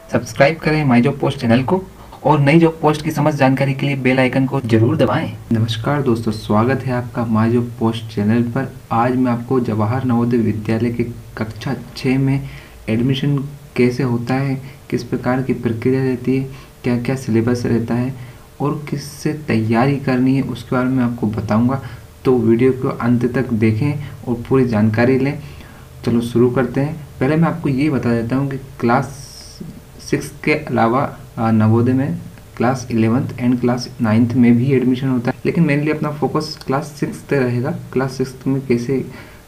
Subscribe करें my job post channel को और नई जॉब पोस्ट की समस्त जानकारी के लिए बेल आइकन को जरूर दबाएं। नमस्कार दोस्तों, स्वागत है आपका माई जॉब पोस्ट चैनल पर। आज मैं आपको जवाहर नवोदय विद्यालय के कक्षा 6 में एडमिशन कैसे होता है, किस प्रकार की प्रक्रिया रहती है, क्या क्या सिलेबस रहता है और किससे तैयारी करनी है उसके बारे में आपको बताऊंगा। तो वीडियो को अंत तक देखें और पूरी जानकारी लें। चलो शुरू करते हैं। पहले मैं आपको ये बता देता हूँ कि क्लास 6 के अलावा नवोदय में class 11th and class 9th में भी एडमिशन होता है, लेकिन मेनली अपना फोकस क्लास 6 पे रहेगा। क्लास 6 में कैसे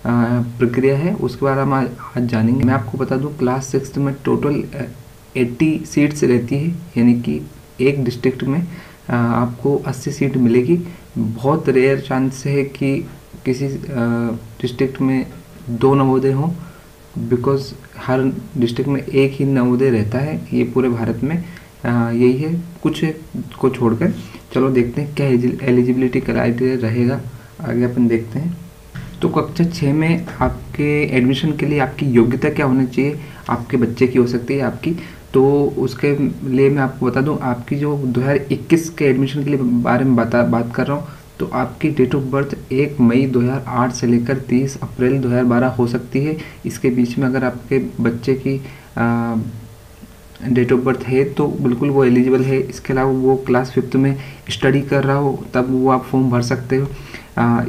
प्रक्रिया है उसके बारे में आज जानेंगे। मैं आपको बता दूं, क्लास 6 में टोटल 80 सीट्स रहती है, यानी कि एक डिस्ट्रिक्ट में आपको 80 सीट मिलेगी। बहुत रेयर चांस है कि किसी डिस्ट्रिक्ट में 2 नवोदय हों, बिकॉज हर डिस्ट्रिक्ट में एक ही नवोदय रहता है। ये पूरे भारत में यही है, कुछ को छोड़कर। चलो देखते हैं क्या एलिजिबिलिटी क्राइटेरिया रहेगा, आगे अपन देखते हैं। तो कक्षा 6 में आपके एडमिशन के लिए आपकी योग्यता क्या होनी चाहिए, आपके बच्चे की हो सकती है आपकी। तो उसके लिए मैं आपको बता दूं, आपकी जो 2021 के एडमिशन के लिए बारे में बात कर रहा हूँ, तो आपकी डेट ऑफ बर्थ 1 मई 2008 से लेकर 30 अप्रैल 2012 हो सकती है। इसके बीच में अगर आपके बच्चे की डेट ऑफ बर्थ है तो बिल्कुल वो एलिजिबल है। इसके अलावा वो क्लास 5th में स्टडी कर रहा हो तब वो आप फॉर्म भर सकते हो।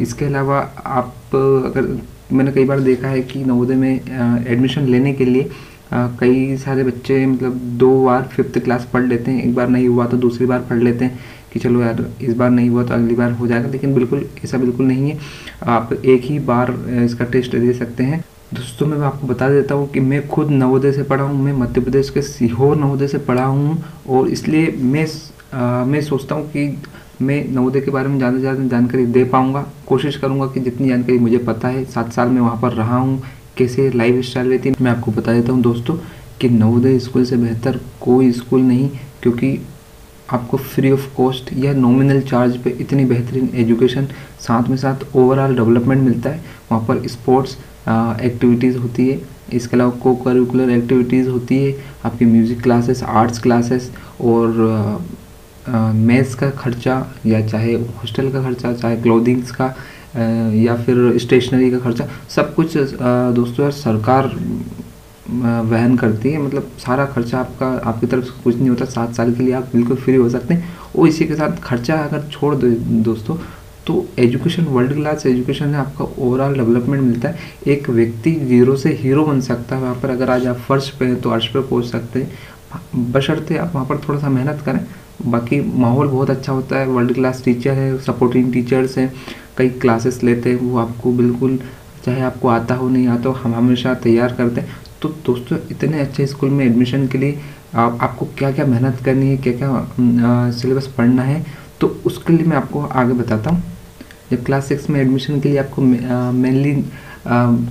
इसके अलावा आप अगर, मैंने कई बार देखा है कि नवोदय में एडमिशन लेने के लिए कई सारे बच्चे मतलब 2 बार 5th क्लास पढ़ लेते हैं। एक बार नहीं हुआ तो दूसरी बार पढ़ लेते हैं कि चलो यार इस बार नहीं हुआ तो अगली बार हो जाएगा, लेकिन बिल्कुल ऐसा बिल्कुल नहीं है। आप एक ही बार इसका टेस्ट दे सकते हैं। दोस्तों मैं आपको बता देता हूँ कि मैं खुद नवोदय से पढ़ा हूँ। मैं मध्य प्रदेश के सीहोर नवोदय से पढ़ा हूँ और इसलिए मैं सोचता हूँ कि मैं नवोदय के बारे में ज़्यादा से ज़्यादा जानकारी दे पाऊँगा। कोशिश करूँगा कि जितनी जानकारी मुझे पता है, 7 साल में वहाँ पर रहा हूँ, कैसे लाइफ स्टाइल रहती है, मैं आपको बता देता हूँ दोस्तों कि नवोदय स्कूल से बेहतर कोई स्कूल नहीं, क्योंकि आपको फ्री ऑफ कॉस्ट या नॉमिनल चार्ज पे इतनी बेहतरीन एजुकेशन, साथ में साथ ओवरऑल डेवलपमेंट मिलता है। वहाँ पर स्पोर्ट्स एक्टिविटीज़ होती है, इसके अलावा को करिकुलर एक्टिविटीज़ होती है, आपकी म्यूज़िक क्लासेस, आर्ट्स क्लासेस और मेस का खर्चा, या चाहे हॉस्टल का खर्चा, चाहे क्लोथिंग्स का या फिर स्टेशनरी का खर्चा, सब कुछ दोस्तों यार सरकार वहन करती है। मतलब सारा खर्चा आपकी तरफ से कुछ नहीं होता। 7 साल के लिए आप बिल्कुल फ्री हो सकते हैं। और इसी के साथ खर्चा अगर छोड़ दो दोस्तों, तो एजुकेशन वर्ल्ड क्लास एजुकेशन है, आपका ओवरऑल डेवलपमेंट मिलता है। एक व्यक्ति 0 से हीरो बन सकता है वहाँ पर। अगर आज आप फर्श पे हैं तो अर्श पे पहुँच सकते हैं, बशर्ते आप वहाँ पर थोड़ा सा मेहनत करें। बाकी माहौल बहुत अच्छा होता है, वर्ल्ड क्लास टीचर है, सपोर्टिंग टीचर्स हैं, कई क्लासेस लेते हैं, वो आपको बिल्कुल चाहे आपको आता हो नहीं आता हो, हम हमेशा तैयार करते हैं। तो दोस्तों इतने अच्छे स्कूल में एडमिशन के लिए आपको क्या क्या मेहनत करनी है, क्या क्या सिलेबस पढ़ना है, तो उसके लिए मैं आपको आगे बताता हूँ। जब क्लास 6 में एडमिशन के लिए आपको मेनली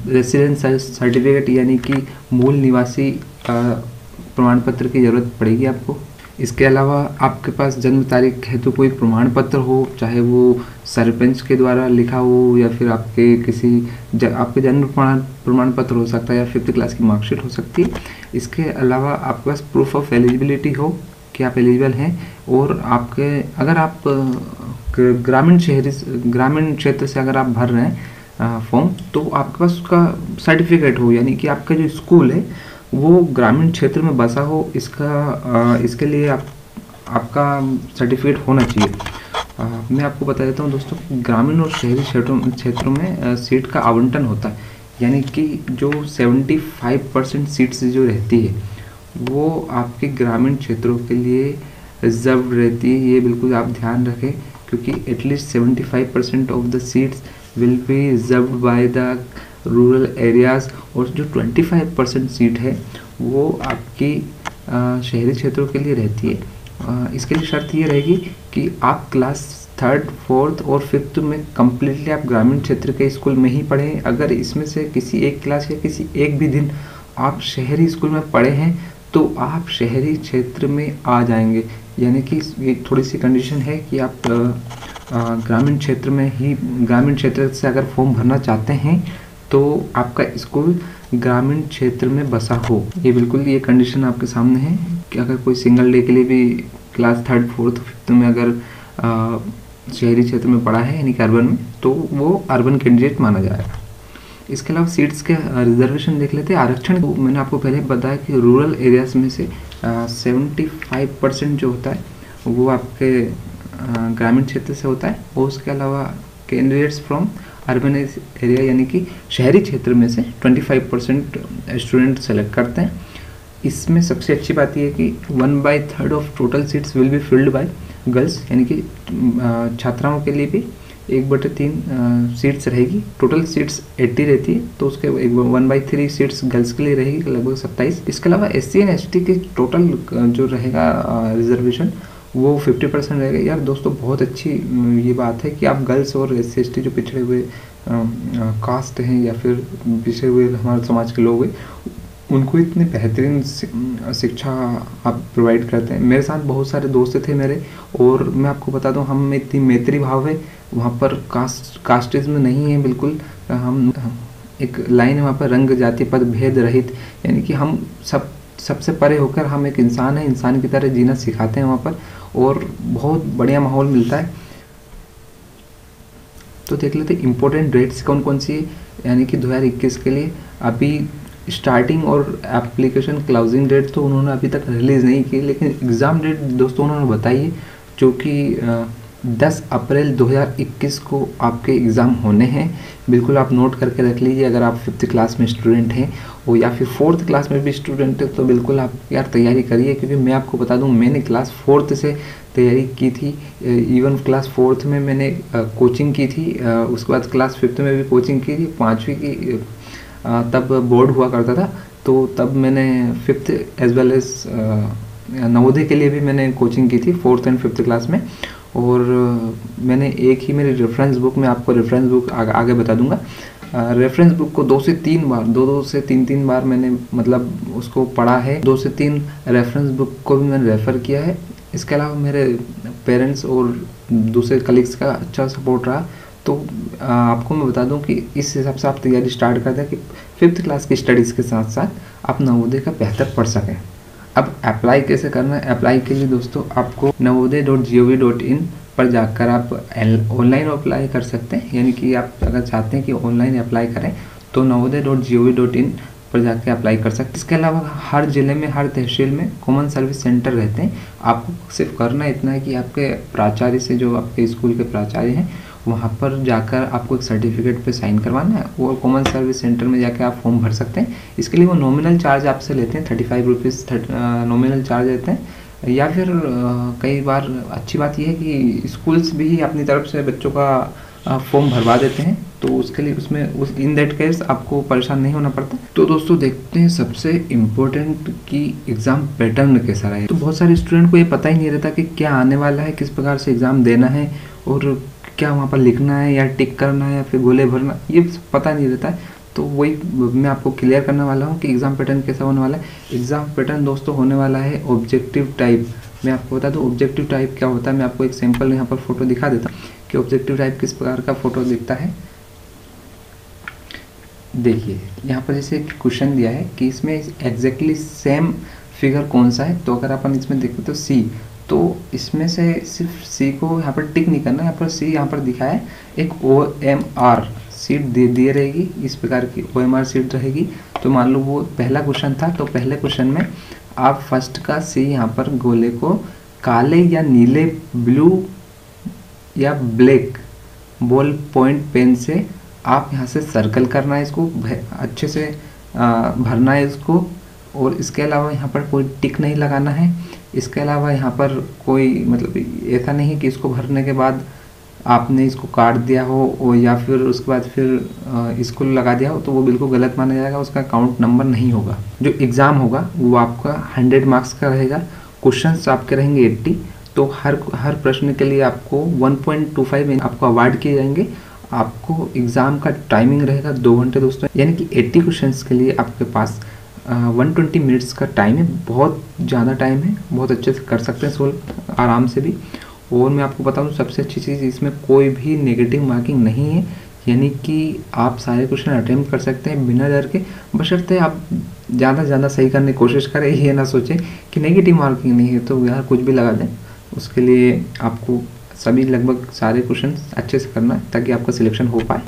रेसिडेंस सर्टिफिकेट यानी कि मूल निवासी प्रमाण पत्र की ज़रूरत पड़ेगी आपको। इसके अलावा आपके पास जन्म तारीख है तो कोई प्रमाण पत्र हो, चाहे वो सरपंच के द्वारा लिखा हो या फिर आपके किसी आपके जन्म प्रमाण पत्र हो सकता है, या 5th क्लास की मार्कशीट हो सकती है। इसके अलावा आपके पास प्रूफ ऑफ एलिजिबिलिटी हो कि आप एलिजिबल हैं, और आपके अगर आप ग्रामीण क्षेत्र से अगर आप भर रहे हैं फॉर्म, तो आपके पास उसका सर्टिफिकेट हो, यानी कि आपका जो स्कूल है वो ग्रामीण क्षेत्र में बसा हो। इसके लिए आपका सर्टिफिकेट होना चाहिए। मैं आपको बता देता हूँ दोस्तों, ग्रामीण और शहरी क्षेत्रों में सीट का आवंटन होता है, यानी कि जो 75% सीट्स जो रहती है वो आपके ग्रामीण क्षेत्रों के लिए रिजर्व रहती है। ये बिल्कुल आप ध्यान रखें, क्योंकि at least 75% of the seats will be reserved by the rural areas, और जो 25% सीट है वो आपकी शहरी क्षेत्रों के लिए रहती है। इसके लिए शर्त ये रहेगी कि आप क्लास 3rd 4th और 5th में कम्प्लीटली आप ग्रामीण क्षेत्र के स्कूल में ही पढ़ें। अगर इसमें से किसी एक क्लास या किसी एक भी दिन आप शहरी स्कूल में पढ़े हैं तो आप शहरी क्षेत्र में आ जाएंगे, यानी कि ये थोड़ी सी कंडीशन है कि आप ग्रामीण क्षेत्र से अगर फॉर्म भरना चाहते हैं तो आपका स्कूल ग्रामीण क्षेत्र में बसा हो। ये बिल्कुल ये कंडीशन आपके सामने है कि अगर कोई सिंगल डे के लिए भी क्लास 3rd 4th 5th में अगर शहरी क्षेत्र में पढ़ा है यानी कि अर्बन में, तो वो अर्बन कैंडिडेट माना जाएगा। इसके अलावा सीट्स के रिजर्वेशन देख लेते हैं। आरक्षण मैंने आपको पहले बताया कि रूरल एरियाज़ में से 75% जो होता है वो आपके ग्रामीण क्षेत्र से होता है, और उसके अलावा कैंडिडेट्स फ्रॉम अर्बन एरिया यानी कि शहरी क्षेत्र में से 25% स्टूडेंट सेलेक्ट करते हैं। इसमें सबसे अच्छी बात यह है कि 1/3 of total seats will be filled bye girls, यानी कि छात्राओं के लिए भी 1/3 सीट्स रहेगी। टोटल सीट्स 80 रहती है, तो उसके 1/3 सीट्स गर्ल्स के लिए रहेगी, लगभग 27। इसके अलावा SC एंड ST के टोटल जो रहेगा रिजर्वेशन वो 50% रहेगा। यार दोस्तों, बहुत अच्छी ये बात है कि आप गर्ल्स और SC ST जो पिछड़े हुए कास्ट हैं या फिर पिछड़े हुए हमारे समाज के लोग हैं, उनको इतनी बेहतरीन शिक्षा आप प्रोवाइड करते हैं। मेरे साथ बहुत सारे दोस्त थे मेरे, और मैं आपको बता दूं, हम में इतनी मैत्री भाव है, वहाँ पर कास्टिज्म नहीं है बिल्कुल। हम एक लाइन है वहाँ पर, रंग जाति पद भेद रहित, यानी कि हम सबसे परे होकर हम एक इंसान है, इंसान की तरह जीना सिखाते हैं वहाँ पर, और बहुत बढ़िया माहौल मिलता है। तो देख लेते इम्पोर्टेंट डेट्स कौन कौन सी है, यानी कि 2021 के लिए अभी स्टार्टिंग और एप्लीकेशन क्लोजिंग डेट तो उन्होंने अभी तक रिलीज़ नहीं की, लेकिन एग्ज़ाम डेट दोस्तों उन्होंने बताई है, जो कि 10 अप्रैल 2021 को आपके एग्ज़ाम होने हैं। बिल्कुल आप नोट करके रख लीजिए। अगर आप 5th क्लास में स्टूडेंट हैं और या फिर 4th क्लास में भी स्टूडेंट है, तो बिल्कुल आप यार तैयारी करिए, क्योंकि मैं आपको बता दूं, मैंने क्लास 4th से तैयारी की थी। इवन क्लास 4th में मैंने कोचिंग की थी, उसके बाद क्लास 5th में भी कोचिंग की थी। 5वीं की तब बोर्ड हुआ करता था, तो तब मैंने 5th as well as Navodaya के लिए भी मैंने कोचिंग की थी 4th एंड 5th क्लास में। और मैंने एक ही मेरी रेफरेंस बुक में, आपको रेफरेंस बुक आगे बता दूंगा, रेफरेंस बुक को 2 से 3 बार मैंने मतलब उसको पढ़ा है। 2 से 3 रेफरेंस बुक को भी मैंने रेफ़र किया है। इसके अलावा मेरे पेरेंट्स और दूसरे कलीग्स का अच्छा सपोर्ट रहा। तो आपको मैं बता दूं कि इस हिसाब से आप तैयारी स्टार्ट कर दें कि 5th क्लास की स्टडीज़ के साथ साथ आप नवोदय का बेहतर पढ़ सकें। अब अप्लाई कैसे करना है? अप्लाई के लिए दोस्तों आपको navodaya.gov.in पर जाकर आप ऑनलाइन अप्लाई कर सकते हैं, यानी कि आप अगर चाहते हैं कि ऑनलाइन अप्लाई करें तो navodaya.gov.in पर जाकर अप्लाई कर सकते हैं। इसके अलावा हर ज़िले में, हर तहसील में कॉमन सर्विस सेंटर रहते हैं। आपको सिर्फ करना इतना है कि आपके प्राचार्य से, जो आपके स्कूल के प्राचार्य हैं, वहाँ पर जाकर आपको एक सर्टिफिकेट पे साइन करवाना है, और कॉमन सर्विस सेंटर में जाकर आप फॉर्म भर सकते हैं। इसके लिए वो नॉमिनल चार्ज आपसे लेते हैं, 35 रुपीज़ नॉमिनल चार्ज लेते हैं। या फिर कई बार अच्छी बात यह है कि स्कूल्स भी अपनी तरफ से बच्चों का फॉर्म भरवा देते हैं, तो उसके लिए उसमें इन दैट केस आपको परेशान नहीं होना पड़ता। तो दोस्तों देखते हैं सबसे इम्पोर्टेंट कि एग्ज़ाम पैटर्न कैसा रहे। तो बहुत सारे स्टूडेंट को ये पता ही नहीं रहता कि क्या आने वाला है, किस प्रकार से एग्ज़ाम देना है, और क्या वहाँ पर लिखना है या टिक करना है या फिर गोले भरना, ये पता नहीं रहता है। तो वही मैं आपको क्लियर करने वाला हूँ कि एग्ज़ाम पैटर्न कैसा होने वाला है। एग्ज़ाम पैटर्न दोस्तों होने वाला है ऑब्जेक्टिव टाइप। मैं आपको बता दूँ ऑब्जेक्टिव टाइप क्या होता है। मैं आपको एक सैम्पल यहाँ पर फोटो दिखा देता हूँ कि ऑब्जेक्टिव टाइप किस प्रकार का फोटो दिखता है। देखिए यहाँ पर जैसे क्वेश्चन दिया है कि इसमें एग्जैक्टली सेम फिगर कौन सा है, तो अगर अपन इसमें देखें तो सी, तो इसमें से सिर्फ सी को यहाँ पर टिक नहीं करना, यहाँ पर सी यहाँ पर दिखा है एक OMR सीट दे रहेगी, इस प्रकार की OMR सीट रहेगी। तो मान लो वो पहला क्वेश्चन था, तो पहले क्वेश्चन में आप फर्स्ट का सी यहाँ पर गोले को काले या नीले, ब्लू या ब्लैक बॉल पॉइंट पेन से आप यहाँ से सर्कल करना है, इसको अच्छे से भरना है इसको, और इसके अलावा यहाँ पर कोई टिक नहीं लगाना है। इसके अलावा यहाँ पर कोई मतलब ऐसा नहीं कि इसको भरने के बाद आपने इसको काट दिया हो और या फिर उसके बाद फिर इसको लगा दिया हो, तो वो बिल्कुल गलत माना जाएगा, उसका काउंट नंबर नहीं होगा। जो एग्ज़ाम होगा वो आपका 100 मार्क्स का रहेगा। क्वेश्चंस आपके रहेंगे 80, तो हर प्रश्न के लिए आपको 1.25 आपको अवार्ड किए जाएंगे। आपको एग्ज़ाम का टाइमिंग रहेगा 2 घंटे दोस्तों, यानी कि 80 क्वेश्चंस के लिए आपके पास 120 मिनट्स का टाइम है। बहुत ज़्यादा टाइम है, बहुत अच्छे से कर सकते हैं सोल्व आराम से भी। और मैं आपको बताऊं सबसे अच्छी चीज़, इसमें कोई भी नेगेटिव मार्किंग नहीं है यानी कि आप सारे क्वेश्चन अटेम्प्ट कर सकते हैं बिना डर के, बशर्ते आप ज़्यादा से ज़्यादा सही करने की कोशिश करें। ये ना सोचें कि नेगेटिव मार्किंग नहीं है तो यार कुछ भी लगा दें। उसके लिए आपको सभी लगभग सारे क्वेश्चन अच्छे से करना है ताकि आपका सिलेक्शन हो पाए।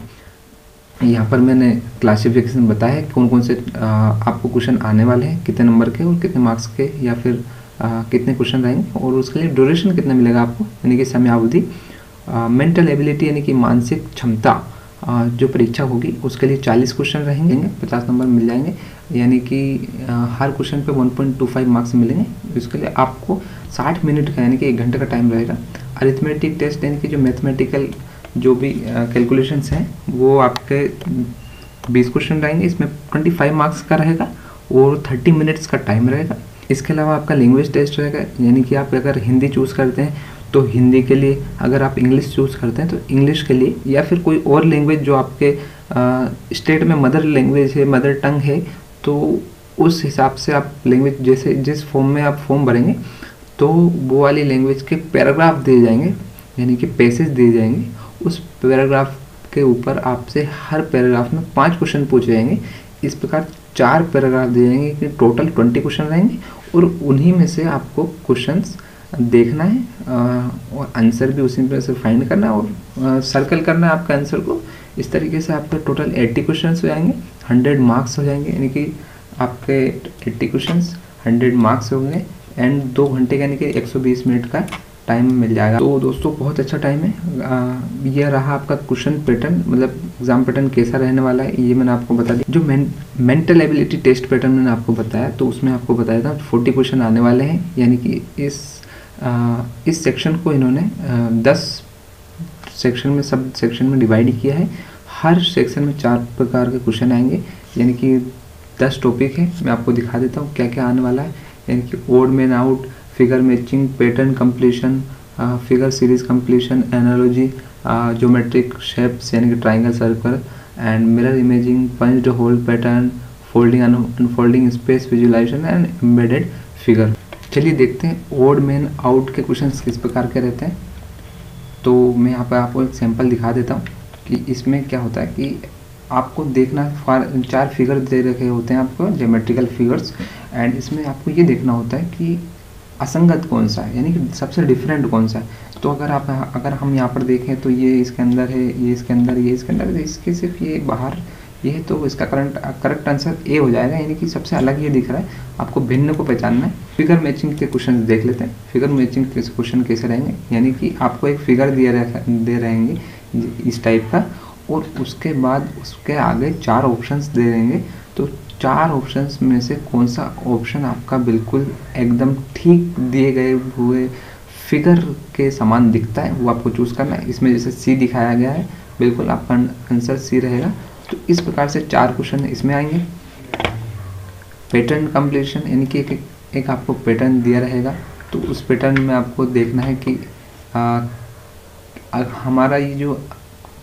यहाँ पर मैंने क्लासिफिकेशन बताया है कौन कौन से आपको क्वेश्चन आने वाले हैं, कितने नंबर के और कितने मार्क्स के, या फिर कितने क्वेश्चन रहेंगे, और उसके लिए ड्यूरेशन कितना मिलेगा आपको, यानी कि समयावधि। मेंटल एबिलिटी यानी कि मानसिक क्षमता जो परीक्षा होगी उसके लिए 40 क्वेश्चन रहेंगे, 50 नंबर मिल जाएंगे, यानी कि हर क्वेश्चन पे 1.25 मार्क्स मिलेंगे। इसके लिए आपको 60 मिनट का यानी कि 1 घंटे का टाइम रहेगा। अरिथमेटिक टेस्ट यानी कि जो मैथमेटिकल जो भी कैलकुलेशंस हैं वो आपके 20 क्वेश्चन रहेंगे, इसमें 25 मार्क्स का रहेगा और 30 मिनट्स का टाइम रहेगा। इसके अलावा आपका लैंग्वेज टेस्ट रहेगा, यानी कि आप अगर हिंदी चूज़ करते हैं तो हिंदी के लिए, अगर आप इंग्लिश चूज़ करते हैं तो इंग्लिश के लिए, या फिर कोई और लैंग्वेज जो आपके स्टेट में मदर लैंग्वेज है, मदर टंग है, तो उस हिसाब से आप लैंग्वेज जैसे जिस फॉर्म में आप फॉर्म भरेंगे तो वो वाली लैंग्वेज के पैराग्राफ दिए जाएंगे, यानी कि पैसेज दिए जाएंगे। उस पैराग्राफ के ऊपर आपसे हर पैराग्राफ में 5 क्वेश्चन पूछे जाएंगे। इस प्रकार 4 पैराग्राफ दिए जाएंगे कि टोटल 20 क्वेश्चन रहेंगे, और उन्हीं में से आपको क्वेश्चंस देखना है और आंसर भी उसी में से फाइंड करना है और सर्कल करना है आपका आंसर को। इस तरीके से आपके टोटल 80 क्वेश्चन हो जाएंगे, 100 मार्क्स हो जाएंगे, यानी कि आपके 80 क्वेश्चन 100 मार्क्स होंगे, एंड 2 घंटे यानी कि 120 मिनट का टाइम मिल जाएगा। तो दोस्तों बहुत अच्छा टाइम है। यह रहा आपका क्वेश्चन पैटर्न, मतलब एग्जाम पैटर्न कैसा रहने वाला है ये मैंने आपको बता दिया। जो मेंटल एबिलिटी टेस्ट पैटर्न मैंने आपको बताया तो उसमें आपको बताया था 40 क्वेश्चन आने वाले हैं, यानी कि इस सेक्शन को इन्होंने 10 सेक्शन में, सब सेक्शन में डिवाइड किया है। हर सेक्शन में 4 प्रकार के क्वेश्चन आएंगे, यानी कि 10 टॉपिक है। मैं आपको दिखा देता हूँ क्या क्या आने वाला है, यानी कि odd man out, figure matching, pattern completion, figure series completion, analogy, geometric shapes यानी कि triangle, circle, and mirror imaging, punched hole pattern, folding unfolding, space visualization and embedded figure. चलिए देखते हैं ओड मैन आउट के questions किस प्रकार के रहते हैं। तो मैं यहाँ पर आपको एक सैंपल दिखा देता हूँ कि इसमें क्या होता है कि आपको देखना 4 फिगर दे रखे होते हैं आपको, ज्योमेट्रिकल फिगर्स, एंड इसमें आपको ये देखना होता है कि असंगत कौन सा है, यानी कि सबसे डिफरेंट कौन सा है। तो अगर हम यहाँ पर देखें तो ये इसके अंदर है, ये इसके अंदर, ये इसके अंदर, इसके सिर्फ ये बाहर ये है, तो इसका करेक्ट आंसर ए हो जाएगा, यानी कि सबसे अलग ये दिख रहा है। आपको भिन्न को पहचानना है। फिगर मैचिंग के क्वेश्चन देख लेते हैं। फिगर मैचिंग के क्वेश्चन कैसे रहेंगे, यानी कि आपको एक फिगर दे रहेंगे इस टाइप का, और उसके बाद उसके आगे 4 ऑप्शंस दे देंगे। तो 4 ऑप्शंस में से कौन सा ऑप्शन आपका बिल्कुल एकदम ठीक दिए गए हुए फिगर के समान दिखता है वो आपको चूज़ करना है। इसमें जैसे सी दिखाया गया है, बिल्कुल आपका आंसर सी रहेगा। तो इस प्रकार से 4 क्वेश्चन इसमें आएंगे। पैटर्न कंप्लीशन यानी कि एक आपको पैटर्न दिया रहेगा, तो उस पैटर्न में आपको देखना है कि हमारा ये जो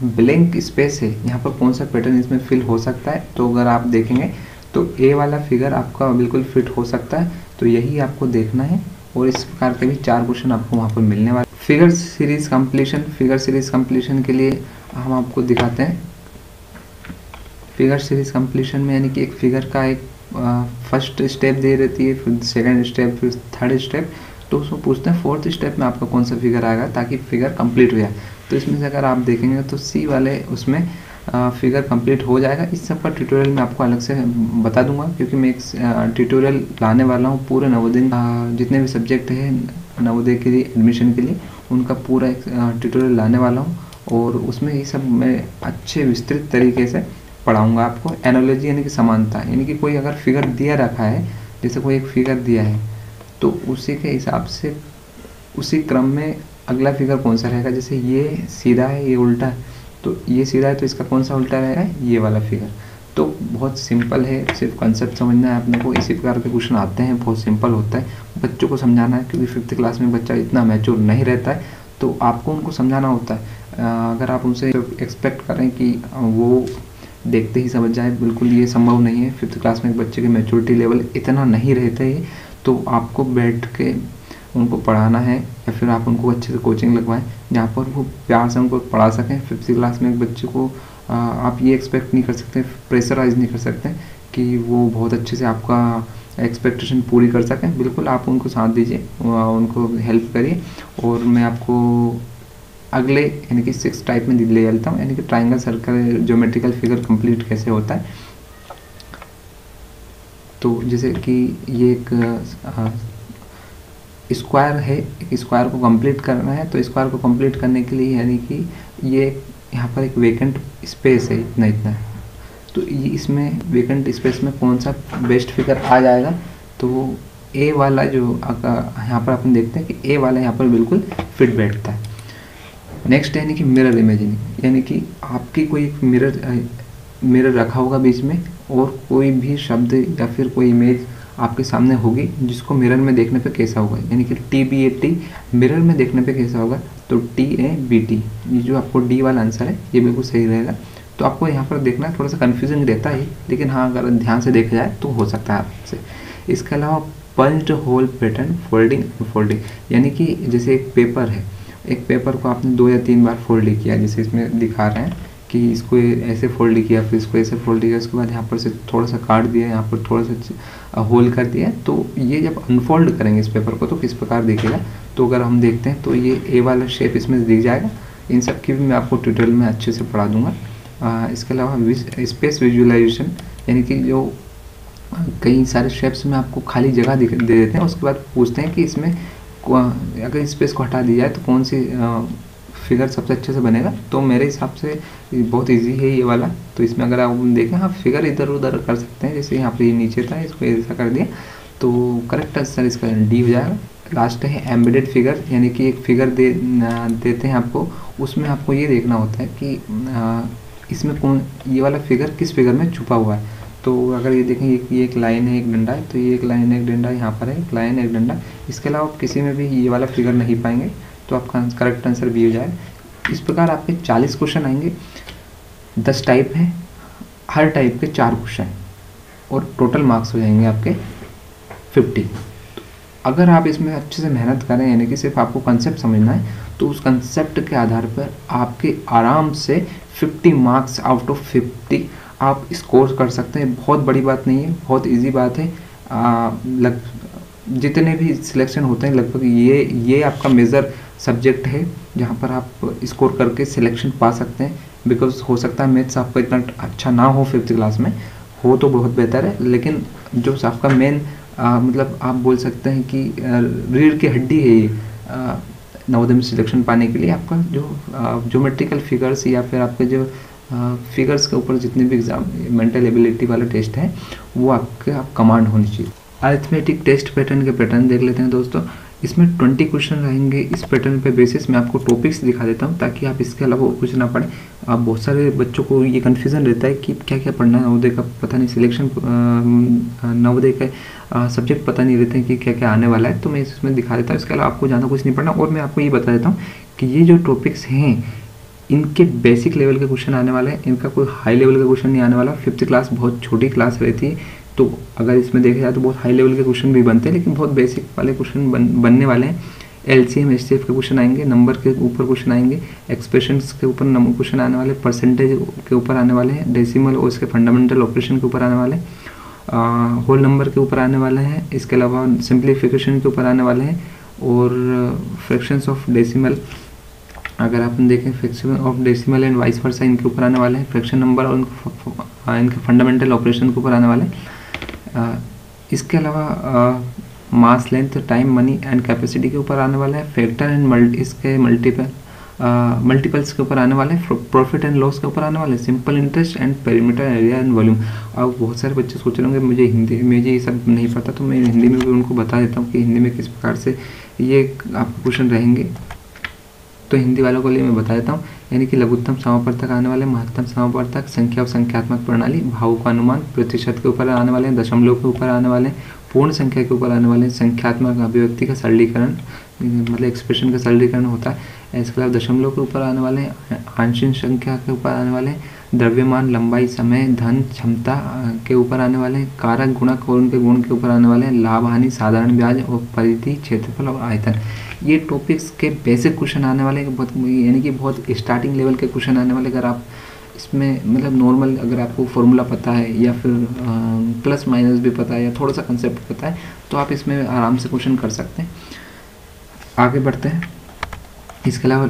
ब्लैंक स्पेस है यहाँ पर कौन सा पैटर्न इसमें फिल हो सकता है। तो अगर आप देखेंगे तो ए वाला फिगर आपका बिल्कुल फिट हो सकता है, तो यही आपको देखना है। और इस प्रकार के भी 4 क्वेश्चन आपको वहाँ पर मिलने वाले। फिगर सीरीज कंप्लीशन के लिए हम आपको दिखाते हैं। फिगर सीरीज कंप्लीशन में यानी कि एक फिगर का एक फर्स्ट स्टेप दे रहती है, फिर सेकंड स्टेप, फिर थर्ड स्टेप, तो उसमें पूछते हैं 4th स्टेप में आपका कौन सा फिगर आएगा ताकि फिगर कंप्लीट हो जाए। तो इसमें से अगर आप देखेंगे तो सी वाले उसमें फिगर कंप्लीट हो जाएगा। इस सब का ट्यूटोरियल मैं आपको अलग से बता दूंगा, क्योंकि मैं एक ट्यूटोरियल लाने वाला हूँ पूरे नवोदय जितने भी सब्जेक्ट हैं नवोदय के लिए एडमिशन के लिए, उनका पूरा एक ट्यूटोरियल लाने वाला हूँ, और उसमें ये सब मैं अच्छे विस्तृत तरीके से पढ़ाऊँगा आपको। एनालॉजी यानी कि समानता, यानी कि कोई अगर फिगर दिया रखा है, जैसे कोई एक फिगर दिया है तो उसी के हिसाब से उसी क्रम में अगला फिगर कौन सा रहेगा। जैसे ये सीधा है, ये उल्टा है, तो ये सीधा है तो इसका कौन सा उल्टा रहेगा, ये वाला फिगर। तो बहुत सिंपल है, सिर्फ कंसेप्ट समझना है अपने को। इसी प्रकार के क्वेश्चन आते हैं, बहुत सिंपल होता है, बच्चों को समझाना है, क्योंकि 5th क्लास में बच्चा इतना मैच्योर नहीं रहता है, तो आपको उनको समझाना होता है। अगर आप उनसे एक्सपेक्ट करें कि वो देखते ही समझ जाए, बिल्कुल ये संभव नहीं है। 5th क्लास में एक बच्चे के मैच्योरिटी लेवल इतना नहीं रहता है, तो आपको बैठ के उनको पढ़ाना है, या फिर आप उनको अच्छे से कोचिंग लगवाएं जहाँ पर वो प्यार से उनको पढ़ा सकें। 5th क्लास में एक बच्चे को आप ये एक्सपेक्ट नहीं कर सकते, प्रेशराइज नहीं कर सकते कि वो बहुत अच्छे से आपका एक्सपेक्टेशन पूरी कर सकें। बिल्कुल आप उनको साथ दीजिए, उनको हेल्प करिए। और मैं आपको अगले यानी कि 6 टाइप में ले चलता हूँ, यानी कि triangle, circle, geometrical figure complete कैसे होता है। तो जैसे कि ये एक स्क्वायर है, एक स्क्वायर को कंप्लीट करना है। तो स्क्वायर को कंप्लीट करने के लिए यानी कि ये यहाँ पर एक वेकेंट स्पेस है, इतना इतना। तो ये इसमें वेकेंट स्पेस में कौन सा बेस्ट फिगर आ जाएगा, तो ए वाला जो यहाँ पर अपन देखते हैं कि ए वाला यहाँ पर बिल्कुल फिट बैठता है। नेक्स्ट यानी कि मिरर इमेजिंग, यानी कि आपकी कोई एक मिरर रखा होगा बीच में, और कोई भी शब्द या फिर कोई इमेज आपके सामने होगी जिसको मिरर में देखने पे कैसा होगा, यानी कि TBAT मिरर में देखने पे कैसा होगा। तो TABT, ये जो आपको डी वाला आंसर है ये बिल्कुल सही रहेगा। तो आपको यहाँ पर देखना थोड़ा सा कन्फ्यूजन रहता है, लेकिन हाँ अगर ध्यान से देखा जाए तो हो सकता है आपसे। इसके अलावा punched hole pattern, folding and folding, यानी कि जैसे एक पेपर है, एक पेपर को आपने 2 या 3 बार फोल्ड किया, जैसे इसमें दिखा रहे हैं कि इसको ऐसे फोल्ड किया, फिर इसको ऐसे फोल्ड किया, उसके बाद यहाँ पर से थोड़ा सा काट दिया, यहाँ पर थोड़ा सा होल कर दिया। तो ये जब अनफोल्ड करेंगे इस पेपर को तो किस प्रकार दिखेगा। तो अगर हम देखते हैं तो ये ए वाला शेप इसमें दिख जाएगा। इन सब की भी मैं आपको ट्यूटोरियल में अच्छे से पढ़ा दूंगा। इसके अलावा स्पेस विजुअलाइजेशन, यानी कि जो कई सारे शेप्स में आपको खाली जगह दे देते हैं, उसके बाद पूछते हैं कि इसमें अगर स्पेस को हटा दी जाए तो कौन सी फिगर सबसे अच्छे से बनेगा। तो मेरे हिसाब से बहुत इजी है ये वाला। तो इसमें अगर आप देखें, हाँ फिगर इधर उधर कर सकते हैं, जैसे यहाँ पर ये नीचे था इसको ऐसा कर दिया, तो करेक्ट आंसर इसका डी हो जाएगा। लास्ट है एम्बेडेड फिगर, यानी कि एक फिगर देते हैं आपको, उसमें आपको ये देखना होता है कि इसमें कौन ये वाला फिगर किस फिगर में छुपा हुआ है। तो अगर ये देखें ये एक लाइन है, एक डंडा है, तो ये एक लाइन है, एक डंडा, यहाँ पर है एक लाइन है, एक डंडा। इसके अलावा आप किसी में भी ये वाला फिगर नहीं पाएंगे, तो आपका करेक्ट आंसर भी हो जाएगा। इस प्रकार आपके 40 क्वेश्चन आएंगे, 10 टाइप हैं, हर टाइप के 4 क्वेश्चन, और टोटल मार्क्स हो जाएंगे आपके 50। अगर आप इसमें अच्छे से मेहनत करें, यानी कि सिर्फ आपको कंसेप्ट समझना है, तो उस कंसेप्ट के आधार पर आपके आराम से 50 मार्क्स आउट ऑफ 50 आप स्कोर कर सकते हैं। बहुत बड़ी बात नहीं है, बहुत इजी बात है। जितने भी सिलेक्शन होते हैं लगभग ये आपका मेजर सब्जेक्ट है जहाँ पर आप स्कोर करके सिलेक्शन पा सकते हैं। बिकॉज हो सकता है मैथ्स आपका इतना अच्छा ना हो 5th क्लास में, हो तो बहुत बेहतर है, लेकिन जो आपका मेन मतलब आप बोल सकते हैं कि रीढ़ की हड्डी है ये नवोदय में सिलेक्शन पाने के लिए। आपका जो ज्योमेट्रिकल फिगर्स या फिर आपके जो फिगर्स के ऊपर जितने भी एग्जाम मेंटल एबिलिटी वाला टेस्ट है वो आपके कमांड होनी चाहिए। अरिथमेटिक टेस्ट पैटर्न के पैटर्न देख लेते हैं दोस्तों। इसमें 20 क्वेश्चन रहेंगे। इस पैटर्न पे बेसिस मैं आपको टॉपिक्स दिखा देता हूँ ताकि आप इसके अलावा कुछ ना पढ़ें। आप बहुत सारे बच्चों को ये कन्फ्यूज़न रहता है कि क्या क्या पढ़ना है नवोदय का, पता नहीं सिलेक्शन नवोदय का सब्जेक्ट पता नहीं रहते हैं कि क्या क्या आने वाला है। तो मैं इसमें दिखा देता हूँ, इसके अलावा आपको ज़्यादा कुछ नहीं पढ़ना। और मैं आपको ये बता देता हूँ कि ये जो टॉपिक्स हैं इनके बेसिक लेवल के क्वेश्चन आने वाले हैं, इनका कोई हाई लेवल का क्वेश्चन नहीं आने वाला। 5th क्लास बहुत छोटी क्लास रहती है, तो अगर इसमें देखा जाए तो बहुत हाई लेवल के क्वेश्चन भी बनते हैं, लेकिन बहुत बेसिक वाले क्वेश्चन बनने वाले हैं। LCM HCF के क्वेश्चन आएंगे, नंबर के ऊपर क्वेश्चन आएंगे, एक्सप्रेशंस के ऊपर क्वेश्चन आने वाले, परसेंटेज के ऊपर आने वाले हैं, डेसिमल और उसके फंडामेंटल ऑपरेशन के ऊपर आने वाले हैं, होल नंबर के ऊपर आने वाले हैं। इसके अलावा सिंप्लीफिकेशन के ऊपर आने वाले हैं, और फ्रैक्शंस ऑफ डेसिमल, अगर आप देखें fraction of decimal and vice versa इनके ऊपर आने वाले हैं, फ्रैक्शन नंबर और इनके फंडामेंटल ऑपरेशन के ऊपर आने वाले हैं। इसके अलावा mass, length, time, money and capacity के ऊपर आने वाले हैं, फैक्टर एंड इसके मल्टीपल्स के ऊपर आने वाले हैं, प्रॉफिट एंड लॉस के ऊपर आने वाले हैं, simple interest and perimeter, area and volume. अब बहुत सारे बच्चे सोच रहे होंगे मुझे हिंदी में ये सब नहीं पता, तो मैं हिंदी में भी उनको बता देता हूँ कि हिंदी में किस प्रकार से ये आपके क्वेश्चन रहेंगे। तो हिंदी वालों के लिए मैं बता देता हूँ, यानी कि लघुत्तम समापर्थक आने वाले, महत्तम समापर्थक, संख्या और संख्यात्मक प्रणाली, भावों का अनुमान, प्रतिशत के ऊपर आने वाले हैं, दशमलव के ऊपर आने वाले हैं, पूर्ण संख्या के ऊपर आने वाले हैं, संख्यात्मक अभिव्यक्ति का सरलीकरण मतलब एक्सप्रेशन का सरलीकरण होता है। इसके अलावा दशमलव के ऊपर आने वाले हैं, आंशिक संख्या के ऊपर आने वाले हैं, द्रव्यमान, लंबाई, समय, धन, क्षमता के ऊपर आने वाले हैं, कारक, गुणक और उनके गुण के ऊपर आने वाले हैं, लाभ, हानि, साधारण ब्याज और परिधि, क्षेत्रफल और आयतन। ये टॉपिक्स के बेसिक क्वेश्चन आने वाले हैं, बहुत यानी कि बहुत स्टार्टिंग लेवल के क्वेश्चन आने वाले। अगर आप इसमें मतलब नॉर्मल अगर आपको फॉर्मूला पता है या फिर प्लस माइनस भी पता है या थोड़ा सा कंसेप्ट पता है तो आप इसमें आराम से क्वेश्चन कर सकते हैं। आगे बढ़ते हैं। इसके अलावा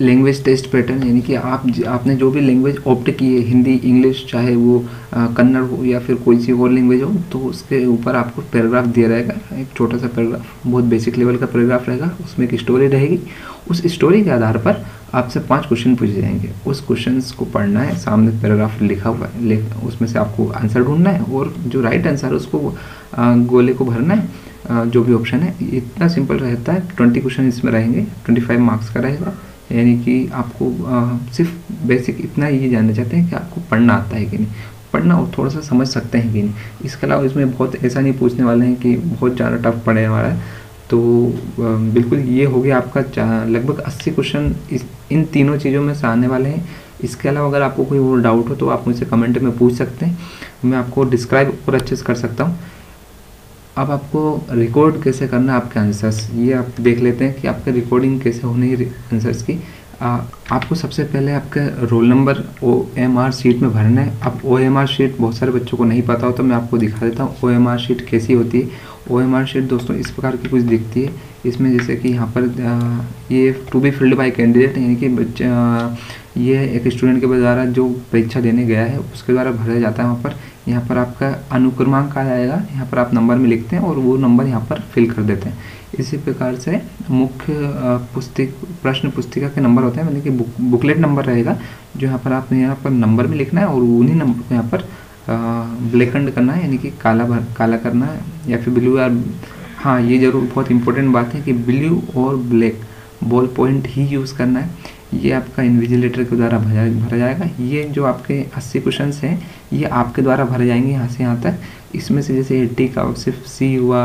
लैंग्वेज टेस्ट पैटर्न, यानी कि आपने जो भी लैंग्वेज ऑप्ट की है, हिंदी, इंग्लिश, चाहे वो कन्नड़ हो या फिर कोई सी और लैंग्वेज हो, तो उसके ऊपर आपको पैराग्राफ दिया रहेगा, एक छोटा सा पैराग्राफ, बहुत बेसिक लेवल का पैराग्राफ रहेगा। उसमें एक स्टोरी रहेगी। उस स्टोरी के आधार पर आपसे 5 क्वेश्चन पूछे जाएंगे। उस क्वेश्चंस को पढ़ना है, सामने पैराग्राफ लिखा हुआ है, उसमें से आपको आंसर ढूंढना है और जो राइट आंसर है उसको गोले को भरना है, जो भी ऑप्शन है। इतना सिंपल रहता है। 20 क्वेश्चन इसमें रहेंगे, 25 मार्क्स का रहेगा। यानी कि आपको सिर्फ बेसिक इतना ही जानना चाहते हैं कि आपको पढ़ना आता है कि नहीं, पढ़ना और थोड़ा सा समझ सकते हैं कि नहीं। इसके अलावा इसमें बहुत ऐसा नहीं पूछने वाले हैं कि बहुत ज़्यादा टफ पड़ने वाला है। तो बिल्कुल ये हो गया आपका लगभग 80 क्वेश्चन इन तीनों चीज़ों में से आने वाले हैं। इसके अलावा अगर आपको कोई और डाउट हो तो आप मुझसे कमेंट में पूछ सकते हैं, मैं आपको डिस्क्राइब और अच्छे से कर सकता हूँ। अब आपको रिकॉर्ड कैसे करना है आपके आंसर्स, ये आप देख लेते हैं कि आपका रिकॉर्डिंग कैसे होनी है आंसर्स की। आपको सबसे पहले आपका रोल नंबर OMR शीट में भरना है। अब OMR शीट बहुत सारे बच्चों को नहीं पता हो तो मैं आपको दिखा देता हूँ OMR शीट कैसी होती है। OMR शीट दोस्तों इस प्रकार की कुछ दिखती है। इसमें जैसे कि यहाँ पर ये to be filled by candidate, यानी कि बच्चा ये एक स्टूडेंट के द्वारा जो परीक्षा देने गया है उसके द्वारा भरा जाता है। वहाँ पर यहाँ पर आपका अनुक्रमांक आ जाएगा, यहाँ पर आप नंबर में लिखते हैं और वो नंबर यहाँ पर फिल कर देते हैं। इसी प्रकार से मुख्य प्रश्न पुस्तिका के नंबर होते हैं, यानी कि बुकलेट नंबर रहेगा जो यहाँ पर आपने यहाँ पर नंबर में लिखना है और उन्हीं नंबर को यहाँ पर ब्लैकेंड करना है, यानी कि काला करना है या फिर ब्लू। हाँ, ये जरूर बहुत इंपॉर्टेंट बात है कि ब्लू और ब्लैक बॉल पॉइंट ही यूज़ करना है। ये आपका इन्विजिलेटर के द्वारा भरा जाएगा। ये जो आपके 80 क्वेश्चन हैं ये आपके द्वारा भरे जाएंगे यहाँ से यहाँ तक। इसमें से जैसे 80 का सिर्फ C हुआ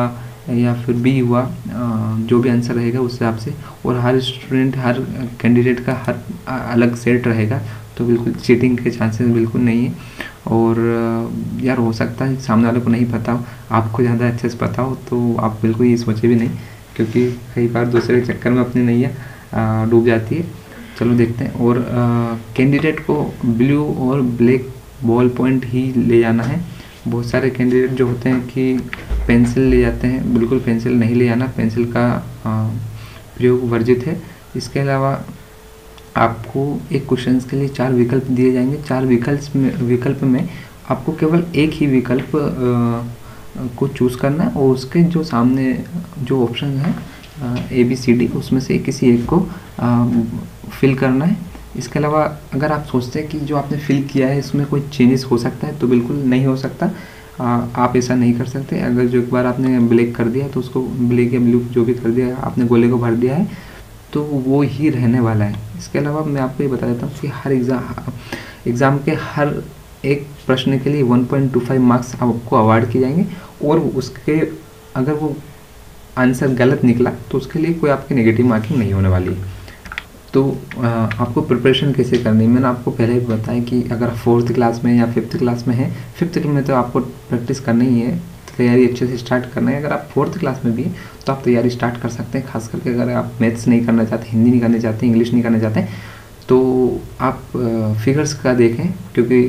या फिर B हुआ, जो भी आंसर रहेगा उस हिसाब से। और हर स्टूडेंट, हर कैंडिडेट का हर अलग सेट रहेगा, तो बिल्कुल चीटिंग के चांसेस बिल्कुल नहीं है। और यार हो सकता है सामने वाले को नहीं पता हो, आपको ज़्यादा अच्छे से पता हो, तो आप बिल्कुल ये सोचे भी नहीं, क्योंकि कई बार दूसरे के चक्कर में अपनी नैया डूब जाती है। चलो देखते हैं। और कैंडिडेट को ब्लू और ब्लैक बॉल पॉइंट ही ले जाना है। बहुत सारे कैंडिडेट जो होते हैं कि पेंसिल ले जाते हैं, बिल्कुल पेंसिल नहीं ले जाना, पेंसिल का प्रयोग वर्जित है। इसके अलावा आपको एक क्वेश्चन के लिए 4 विकल्प दिए जाएंगे। 4 विकल्प में आपको केवल एक ही विकल्प को चूज़ करना है और उसके जो सामने जो ऑप्शन है ABCD, उसमें से किसी एक को फिल करना है। इसके अलावा अगर आप सोचते हैं कि जो आपने फिल किया है इसमें कोई चेंजेस हो सकता है, तो बिल्कुल नहीं हो सकता। आप ऐसा नहीं कर सकते। अगर जो एक बार आपने ब्लैक कर दिया तो उसको ब्लैक या ब्लू जो भी कर दिया है, आपने गोले को भर दिया है, तो वो ही रहने वाला है। इसके अलावा मैं आपको ये बता देता हूँ कि हर एग्ज़ाम के हर एक प्रश्न के लिए 1.25 मार्क्स आपको अवार्ड किए जाएंगे। और उसके अगर वो आंसर गलत निकला तो उसके लिए कोई आपकी नेगेटिव मार्किंग नहीं होने वाली है। तो आपको प्रिपरेशन कैसे करनी है, मैंने आपको पहले भी बताया कि अगर 4th क्लास में या 5th क्लास में है, 5th में तो आपको प्रैक्टिस करनी ही है, तैयारी अच्छे से स्टार्ट करना है। अगर आप 4th क्लास में भी है तो आप तैयारी स्टार्ट कर सकते हैं। खास करके अगर आप मैथ्स नहीं करना चाहते, हिंदी नहीं करना चाहते, इंग्लिश नहीं करना चाहते, तो आप फिगर्स का देखें, क्योंकि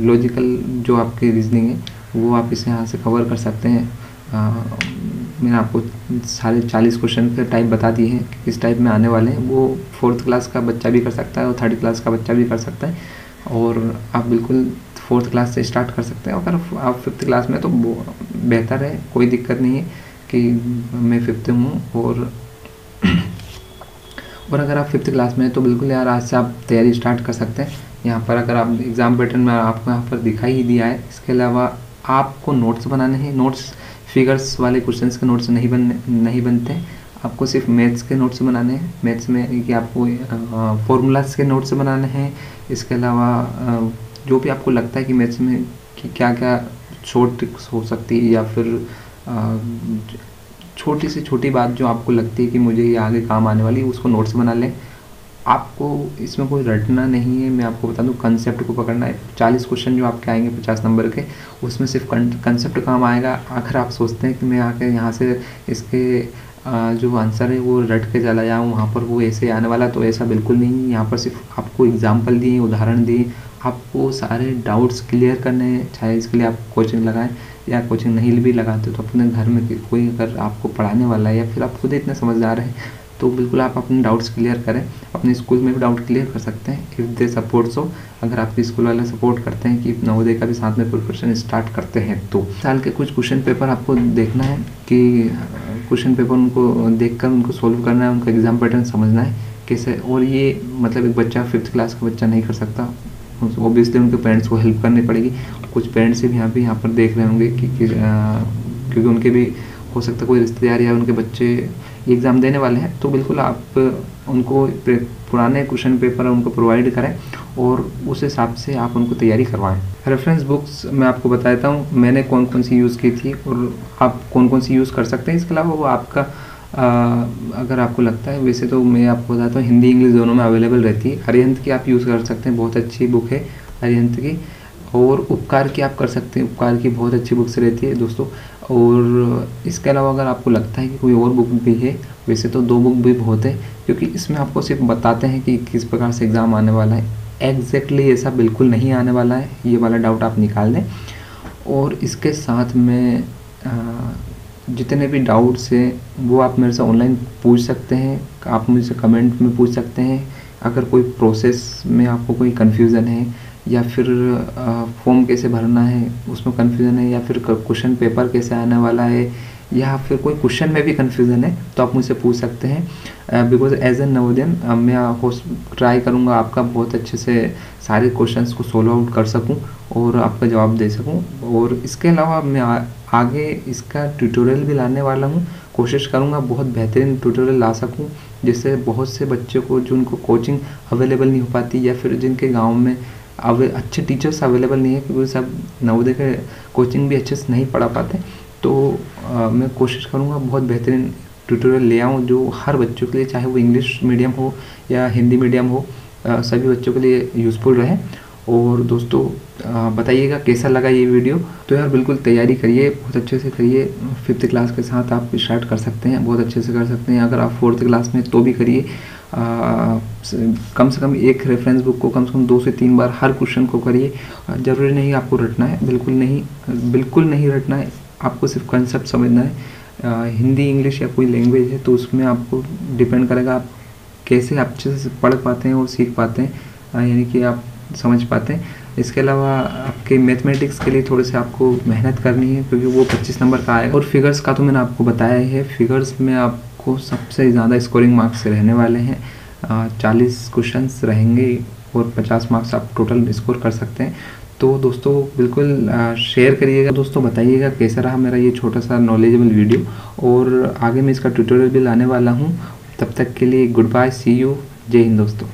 लॉजिकल जो आपकी रीजनिंग है वो आप इसे यहाँ से कवर कर सकते हैं। मैंने आपको सारे 40 क्वेश्चन के टाइप बता दिए हैं कि किस टाइप में आने वाले हैं। वो 4th क्लास का बच्चा भी कर सकता है और 3rd क्लास का बच्चा भी कर सकता है, और आप बिल्कुल 4th क्लास से स्टार्ट कर सकते हैं। अगर आप 5th क्लास में तो बेहतर है, कोई दिक्कत नहीं है कि मैं 5th हूँ। और अगर आप 5th क्लास में हैं तो बिल्कुल यार आज से आप तैयारी स्टार्ट कर सकते हैं। यहाँ पर अगर आप एग्ज़ाम पैटर्न में आपको यहाँ पर दिखाई ही दिया है। इसके अलावा आपको नोट्स बनाने हैं। नोट्स फिगर्स वाले क्वेश्चंस के नोट्स नहीं बनते हैं, आपको सिर्फ मैथ्स के नोट्स बनाने हैं। मैथ्स में कि आपको फॉर्मूलाज के नोट्स बनाने हैं। इसके अलावा जो भी आपको लगता है कि मैथ्स में कि क्या क्या शॉर्ट ट्रिक्स हो सकती है, या फिर छोटी से छोटी बात जो आपको लगती है कि मुझे ये आगे काम आने वाली है, उसको नोट्स बना लें। आपको इसमें कोई रटना नहीं है, मैं आपको बता दूं, कंसेप्ट को पकड़ना है। 40 क्वेश्चन जो आपके आएंगे 50 नंबर के, उसमें सिर्फ कंसेप्ट काम आएगा। अगर आप सोचते हैं कि मैं आके यहाँ से इसके जो आंसर है वो रट के चला जाऊँ वहाँ पर वो ऐसे आने वाला, तो ऐसा बिल्कुल नहीं। यहाँ पर सिर्फ आपको एग्जाम्पल दिए, उदाहरण दिए, आपको सारे डाउट्स क्लियर करने हैं। चाहे इसके लिए आप कोचिंग लगाएं या कोचिंग नहीं भी लगाते तो अपने घर में कोई अगर आपको पढ़ाने वाला है या फिर आप खुद इतने समझदार हैं तो बिल्कुल आप अपने डाउट्स क्लियर करें। अपने स्कूल में भी डाउट क्लियर कर सकते हैं इफ़ दे सपोर्ट सो, अगर आपके स्कूल वाले सपोर्ट करते हैं कि नवोदय का भी साथ में प्रिपरेशन स्टार्ट करते हैं। तो साल के कुछ क्वेश्चन पेपर आपको देखना है कि क्वेश्चन पेपर उनको देखकर उनको सोल्व करना है, उनका एग्जाम पैटर्न समझना है कैसे। और ये मतलब एक बच्चा 5th क्लास का बच्चा नहीं कर सकता, ऑब्वियसली उनके पेरेंट्स को हेल्प करनी पड़ेगी। कुछ पेरेंट्स भी यहाँ पर देख रहे होंगे क्योंकि उनके भी हो सकता है कोई रिश्तेदार या उनके बच्चे एग्ज़ाम देने वाले हैं, तो बिल्कुल आप उनको पुराने क्वेश्चन पेपर उनको प्रोवाइड करें और उस हिसाब से आप उनको तैयारी करवाएं। रेफरेंस बुक्स मैं आपको बताता हूँ मैंने कौन कौन सी यूज़ की थी और आप कौन कौन सी यूज़ कर सकते हैं। इसके अलावा वो आपका अगर आपको लगता है, वैसे तो मैं आपको बताता हूँ हिंदी इंग्लिश दोनों में अवेलेबल रहती है। अरिहंत की आप यूज़ कर सकते हैं, बहुत अच्छी बुक है अरिहंत की। और उपकार की आप कर सकते हैं, उपकार की बहुत अच्छी बुक्स रहती है दोस्तों। और इसके अलावा अगर आपको लगता है कि कोई और बुक भी है, वैसे तो 2 बुक भी बहुत है क्योंकि इसमें आपको सिर्फ बताते हैं कि किस प्रकार से एग्ज़ाम आने वाला है। एग्जैक्टली ऐसा बिल्कुल नहीं आने वाला है, ये वाला डाउट आप निकाल दें। और इसके साथ में जितने भी डाउट्स हैं वो आप मेरे से ऑनलाइन पूछ सकते हैं, आप मुझसे कमेंट में पूछ सकते हैं। अगर कोई प्रोसेस में आपको कोई कन्फ्यूज़न है या फिर फॉर्म कैसे भरना है उसमें कन्फ्यूज़न है या फिर क्वेश्चन पेपर कैसे आने वाला है या फिर कोई क्वेश्चन में भी कन्फ्यूज़न है तो आप मुझसे पूछ सकते हैं। बिकॉज एज ए नवोदयन मैं ट्राई करूँगा आपका बहुत अच्छे से सारे क्वेश्चंस को सोल्व आउट कर सकूं और आपका जवाब दे सकूं। और इसके अलावा मैं आगे इसका ट्यूटोरियल भी लाने वाला हूं, कोशिश करूंगा बहुत बेहतरीन ट्यूटोरियल ला सकूं जिससे बहुत से बच्चों को जिनको कोचिंग अवेलेबल नहीं हो पाती या फिर जिनके गाँव में अच्छे टीचर्स अवेलेबल नहीं है क्योंकि सब नवोदय के कोचिंग भी अच्छे से नहीं पढ़ा पाते, तो मैं कोशिश करूँगा बहुत बेहतरीन ट्यूटोरियल ले आऊँ जो हर बच्चों के लिए, चाहे वो इंग्लिश मीडियम हो या हिंदी मीडियम हो, सभी बच्चों के लिए यूज़फुल रहे। और दोस्तों बताइएगा कैसा लगा ये वीडियो। तो यार बिल्कुल तैयारी करिए, बहुत अच्छे से करिए। 5th क्लास के साथ आप स्टार्ट कर सकते हैं, बहुत अच्छे से कर सकते हैं। अगर आप 4th क्लास में तो भी करिए। कम से कम एक रेफरेंस बुक को कम से कम 2 से 3 बार हर क्वेश्चन को करिए। ज़रूरी नहीं आपको रटना है, बिल्कुल नहीं रटना है, आपको सिर्फ कंसेप्ट समझना है। हिंदी इंग्लिश या कोई लैंग्वेज है तो उसमें आपको डिपेंड करेगा आप कैसे अच्छे से पढ़ पाते हैं और सीख पाते हैं, यानी कि आप समझ पाते हैं। इसके अलावा आपके मैथमेटिक्स के लिए थोड़े से आपको मेहनत करनी है क्योंकि वो 25 नंबर का आएगा। और फिगर्स का तो मैंने आपको बताया ही है, फिगर्स में आपको सबसे ज़्यादा स्कोरिंग मार्क्स रहने वाले हैं। 40 क्वेश्चंस रहेंगे और 50 मार्क्स आप टोटल स्कोर कर सकते हैं। तो दोस्तों बिल्कुल शेयर करिएगा, दोस्तों बताइएगा कैसा रहा मेरा ये छोटा सा नॉलेजेबल वीडियो। और आगे मैं इसका ट्यूटोरियल भी लाने वाला हूँ। तब तक के लिए गुड बाय, सी यू, जय हिंद दोस्तों।